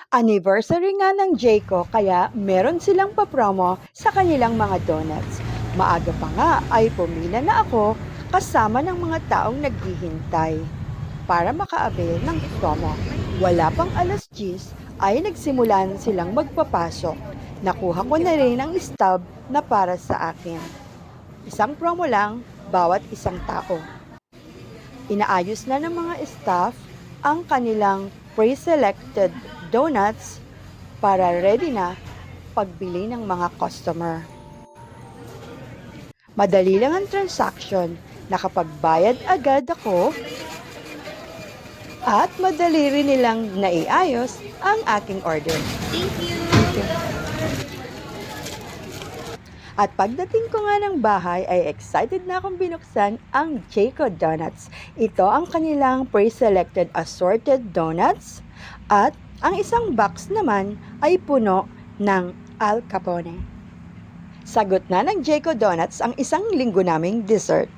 Anniversary nga ng Jayco kaya meron silang papromo sa kanilang mga donuts. Maaga pa nga ay pumila na ako kasama ng mga taong naghihintay para makaabil ng promo. Wala pang alas 10 ay nagsimulan silang magpapasok. Nakuha ko na rin ang stub na para sa akin. Isang promo lang, bawat isang tao. Inaayos na ng mga staff ang kanilang pre-selected donuts para ready na pagbili ng mga customer. Madali lang ang transaction, nakapagbayad agad ako at madali rin nilang naiayos ang aking order. Thank you! At pagdating ko nga ng bahay ay excited na akong binuksan ang Jayco Donuts. Ito ang kanilang pre-selected assorted donuts at ang isang box naman ay puno ng Al Capone. Sagot na ng Jayco Donuts ang isang linggo naming dessert.